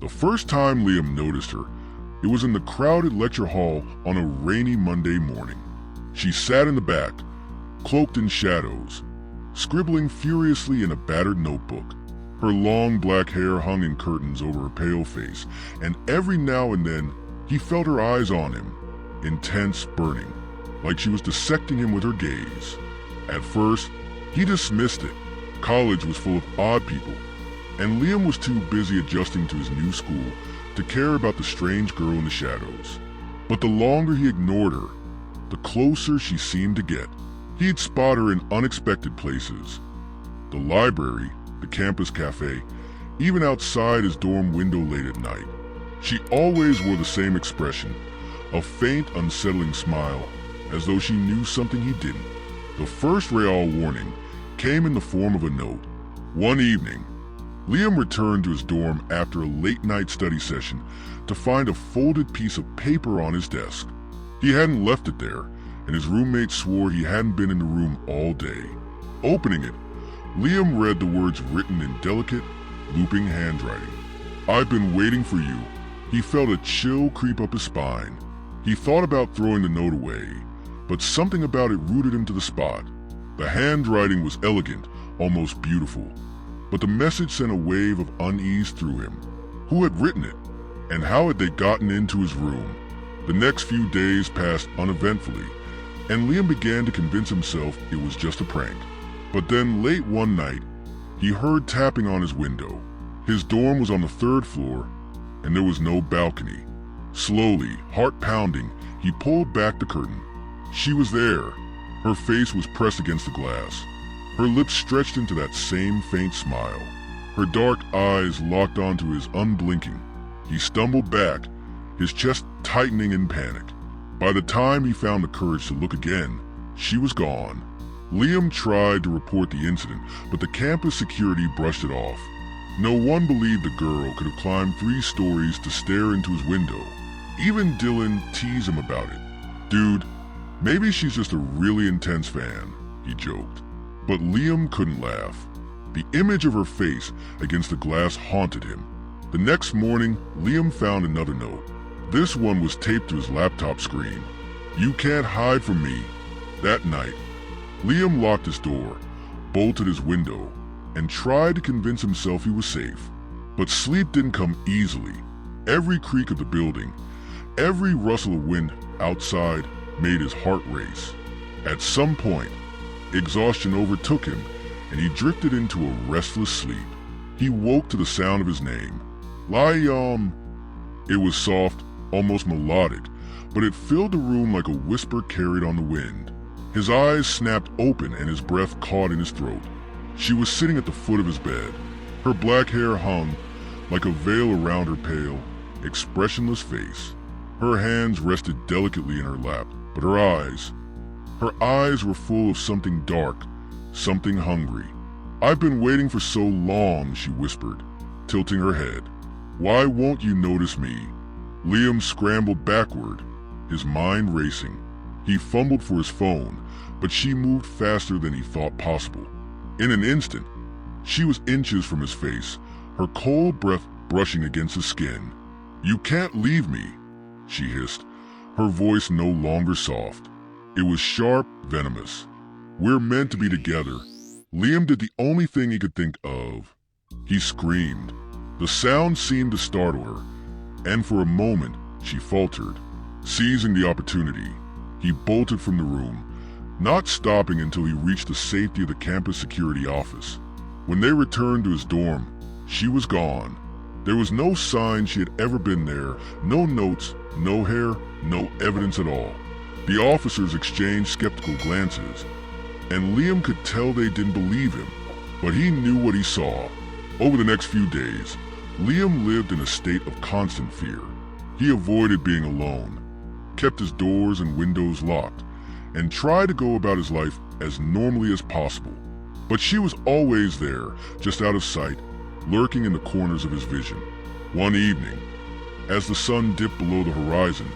The first time Liam noticed her, it was in the crowded lecture hall on a rainy Monday morning. She sat in the back, cloaked in shadows, scribbling furiously in a battered notebook. Her long black hair hung in curtains over her pale face, and every now and then he felt her eyes on him, intense, burning, like she was dissecting him with her gaze. At first, he dismissed it. College was full of odd people, and Liam was too busy adjusting to his new school to care about the strange girl in the shadows. But the longer he ignored her, the closer she seemed to get. He'd spot her in unexpected places. The library, the campus cafe, even outside his dorm window late at night. She always wore the same expression, a faint, unsettling smile, as though she knew something he didn't. The first real warning came in the form of a note. One evening, Liam returned to his dorm after a late-night study session to find a folded piece of paper on his desk. He hadn't left it there, and his roommate swore he hadn't been in the room all day. Opening it, Liam read the words written in delicate, looping handwriting. "I've been waiting for you." He felt a chill creep up his spine. He thought about throwing the note away, but something about it rooted him to the spot. The handwriting was elegant, almost beautiful, but the message sent a wave of unease through him. Who had written it? And how had they gotten into his room? The next few days passed uneventfully, and Liam began to convince himself it was just a prank. But then late one night, he heard tapping on his window. His dorm was on the 3rd floor, and there was no balcony. Slowly, heart pounding, he pulled back the curtain. She was there. Her face was pressed against the glass. Her lips stretched into that same faint smile. Her dark eyes locked onto his unblinking. He stumbled back, his chest tightening in panic. By the time he found the courage to look again, she was gone. Liam tried to report the incident, but the campus security brushed it off. No one believed the girl could have climbed 3 stories to stare into his window. Even Dylan teased him about it. "Dude, maybe she's just a really intense fan," he joked. But Liam couldn't laugh. The image of her face against the glass haunted him. The next morning, Liam found another note. This one was taped to his laptop screen. "You can't hide from me." That night, Liam locked his door, bolted his window, and tried to convince himself he was safe. But sleep didn't come easily. Every creak of the building, every rustle of wind outside made his heart race. At some point, exhaustion overtook him, and he drifted into a restless sleep. He woke to the sound of his name. Liam. It was soft, almost melodic, but it filled the room like a whisper carried on the wind. His eyes snapped open and his breath caught in his throat. She was sitting at the foot of his bed. Her black hair hung like a veil around her pale, expressionless face. Her hands rested delicately in her lap, but her eyes were full of something dark, something hungry. "I've been waiting for so long," she whispered, tilting her head. "Why won't you notice me?" Liam scrambled backward, his mind racing. He fumbled for his phone, but she moved faster than he thought possible. In an instant, she was inches from his face, her cold breath brushing against his skin. "You can't leave me," she hissed, her voice no longer soft. It was sharp, venomous. "We're meant to be together." Liam did the only thing he could think of. He screamed. The sound seemed to startle her, and for a moment she faltered. Seizing the opportunity, he bolted from the room, not stopping until he reached the safety of the campus security office. When they returned to his dorm, she was gone. There was no sign she had ever been there, no notes, no hair, no evidence at all. The officers exchanged skeptical glances, and Liam could tell they didn't believe him, but he knew what he saw. Over the next few days, Liam lived in a state of constant fear. He avoided being alone, kept his doors and windows locked, and tried to go about his life as normally as possible. But she was always there, just out of sight, lurking in the corners of his vision. One evening, as the sun dipped below the horizon,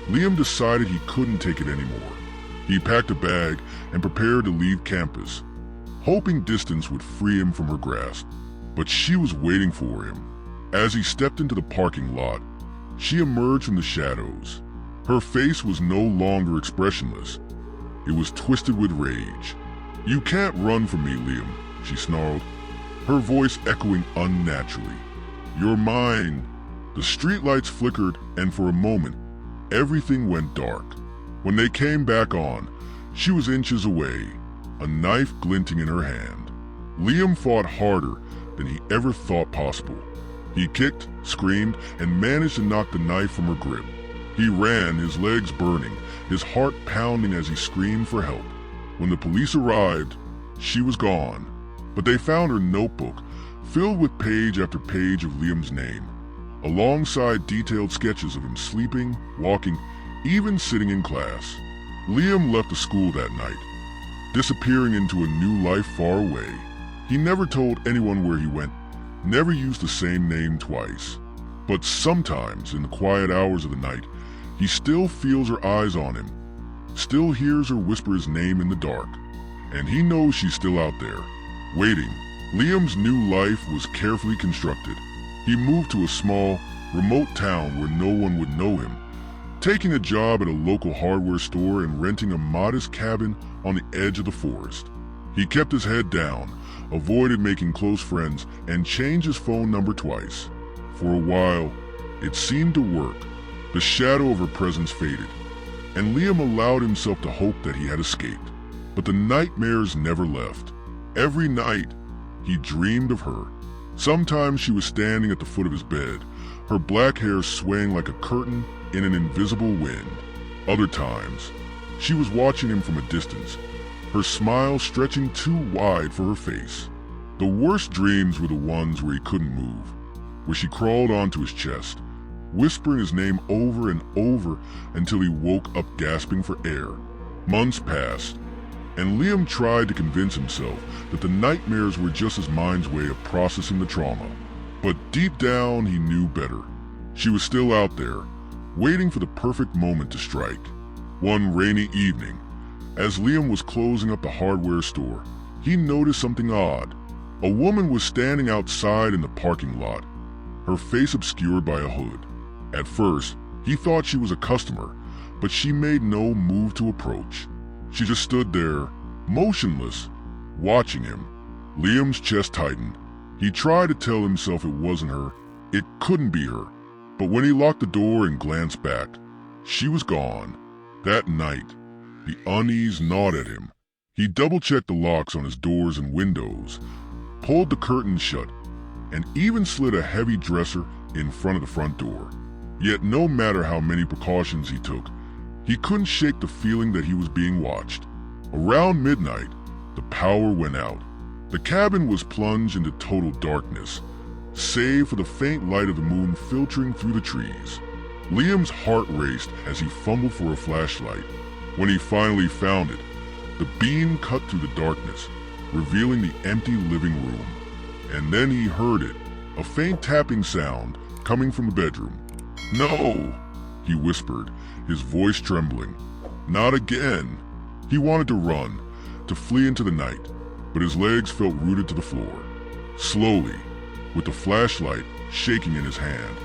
Liam decided he couldn't take it anymore. He packed a bag and prepared to leave campus, hoping distance would free him from her grasp. But she was waiting for him. As he stepped into the parking lot, she emerged from the shadows. Her face was no longer expressionless. It was twisted with rage. "You can't run from me, Liam," she snarled, her voice echoing unnaturally. "You're mine." The streetlights flickered, and for a moment, everything went dark. When they came back on, she was inches away, a knife glinting in her hand. Liam fought harder than he ever thought possible. He kicked, screamed, and managed to knock the knife from her grip. He ran, his legs burning, his heart pounding as he screamed for help. When the police arrived, she was gone, but they found her notebook filled with page after page of Liam's name, alongside detailed sketches of him sleeping, walking, even sitting in class. Liam left the school that night, disappearing into a new life far away. He never told anyone where he went, never used the same name twice. But sometimes, in the quiet hours of the night, he still feels her eyes on him, still hears her whisper his name in the dark, and he knows she's still out there, waiting. Liam's new life was carefully constructed. He moved to a small, remote town where no one would know him, taking a job at a local hardware store and renting a modest cabin on the edge of the forest. He kept his head down, avoided making close friends, and changed his phone number twice. For a while, it seemed to work. The shadow of her presence faded, and Liam allowed himself to hope that he had escaped. But the nightmares never left. Every night, he dreamed of her. Sometimes she was standing at the foot of his bed, her black hair swaying like a curtain in an invisible wind. Other times, she was watching him from a distance, her smile stretching too wide for her face. The worst dreams were the ones where he couldn't move, where she crawled onto his chest, whispering his name over and over until he woke up gasping for air. Months passed, and Liam tried to convince himself that the nightmares were just his mind's way of processing the trauma. But deep down, he knew better. She was still out there, waiting for the perfect moment to strike. One rainy evening, as Liam was closing up the hardware store, he noticed something odd. A woman was standing outside in the parking lot, her face obscured by a hood. At first, he thought she was a customer, but she made no move to approach. She just stood there, motionless, watching him. Liam's chest tightened. He tried to tell himself it wasn't her, it couldn't be her. But when he locked the door and glanced back, she was gone. That night, the unease gnawed at him. He double-checked the locks on his doors and windows, pulled the curtains shut, and even slid a heavy dresser in front of the front door. Yet no matter how many precautions he took, he couldn't shake the feeling that he was being watched. Around midnight, the power went out. The cabin was plunged into total darkness, save for the faint light of the moon filtering through the trees. Liam's heart raced as he fumbled for a flashlight. When he finally found it, the beam cut through the darkness, revealing the empty living room. And then he heard it, a faint tapping sound coming from the bedroom. "No," he whispered, his voice trembling. "Not again." He wanted to run, to flee into the night, but his legs felt rooted to the floor. Slowly, with the flashlight shaking in his hand,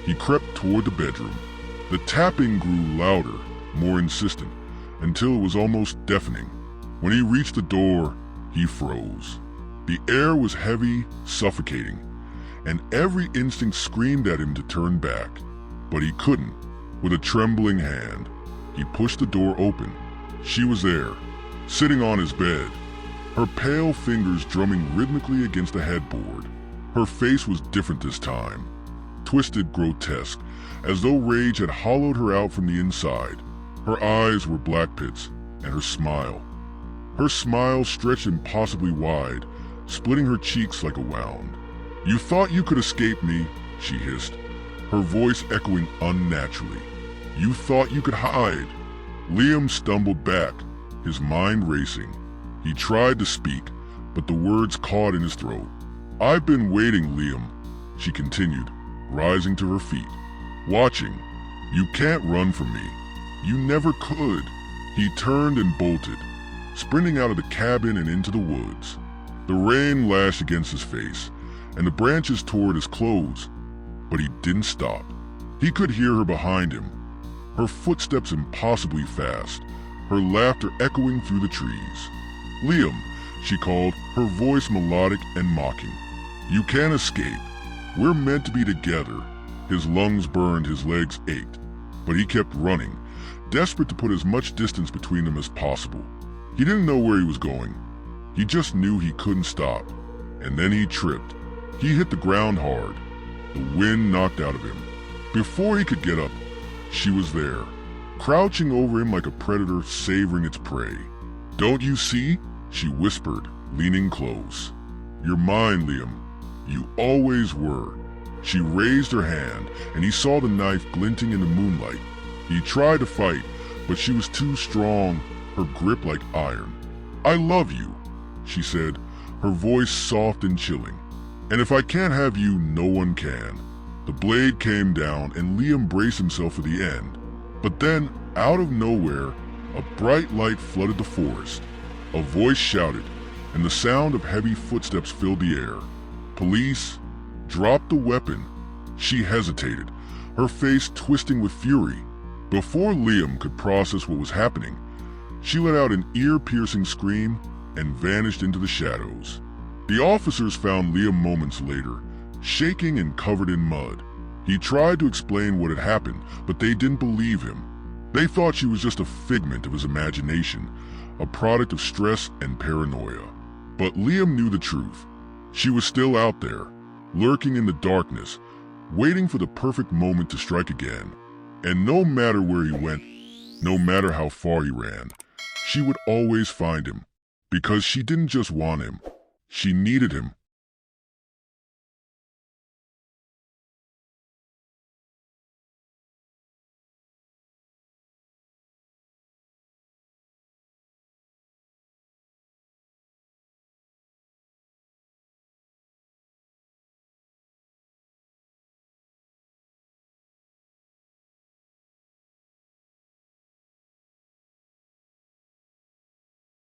he crept toward the bedroom. The tapping grew louder, more insistent, until it was almost deafening. When he reached the door, he froze. The air was heavy, suffocating, and every instinct screamed at him to turn back. But he couldn't. With a trembling hand, he pushed the door open. She was there, sitting on his bed, her pale fingers drumming rhythmically against the headboard. Her face was different this time, twisted, grotesque, as though rage had hollowed her out from the inside. Her eyes were black pits, and her smile stretched impossibly wide, splitting her cheeks like a wound. "You thought you could escape me," she hissed, her voice echoing unnaturally. "You thought you could hide." Liam stumbled back, his mind racing. He tried to speak, but the words caught in his throat. "I've been waiting, Liam," she continued, rising to her feet. "Watching. You can't run from me. You never could." He turned and bolted, sprinting out of the cabin and into the woods. The rain lashed against his face, and the branches tore at his clothes, but he didn't stop. He could hear her behind him, her footsteps impossibly fast, her laughter echoing through the trees. "Liam," she called, her voice melodic and mocking. "You can't escape. We're meant to be together." His lungs burned, his legs ached, but he kept running, desperate to put as much distance between them as possible. He didn't know where he was going. He just knew he couldn't stop. And then he tripped. He hit the ground hard. The wind knocked out of him. Before he could get up, she was there, crouching over him like a predator savoring its prey. "Don't you see?" she whispered, leaning close. "You're mine, Liam. You always were." She raised her hand, and he saw the knife glinting in the moonlight. He tried to fight, but she was too strong, her grip like iron. "I love you," she said, her voice soft and chilling. "And if I can't have you, no one can." The blade came down, and Liam braced himself for the end. But then, out of nowhere, a bright light flooded the forest. A voice shouted, and the sound of heavy footsteps filled the air. "Police!" "Drop the weapon." She hesitated, her face twisting with fury. Before Liam could process what was happening, she let out an ear-piercing scream and vanished into the shadows. The officers found Liam moments later, shaking and covered in mud. He tried to explain what had happened, but they didn't believe him. They thought she was just a figment of his imagination, a product of stress and paranoia. But Liam knew the truth. She was still out there, lurking in the darkness, waiting for the perfect moment to strike again. And no matter where he went, no matter how far he ran, she would always find him. Because she didn't just want him, she needed him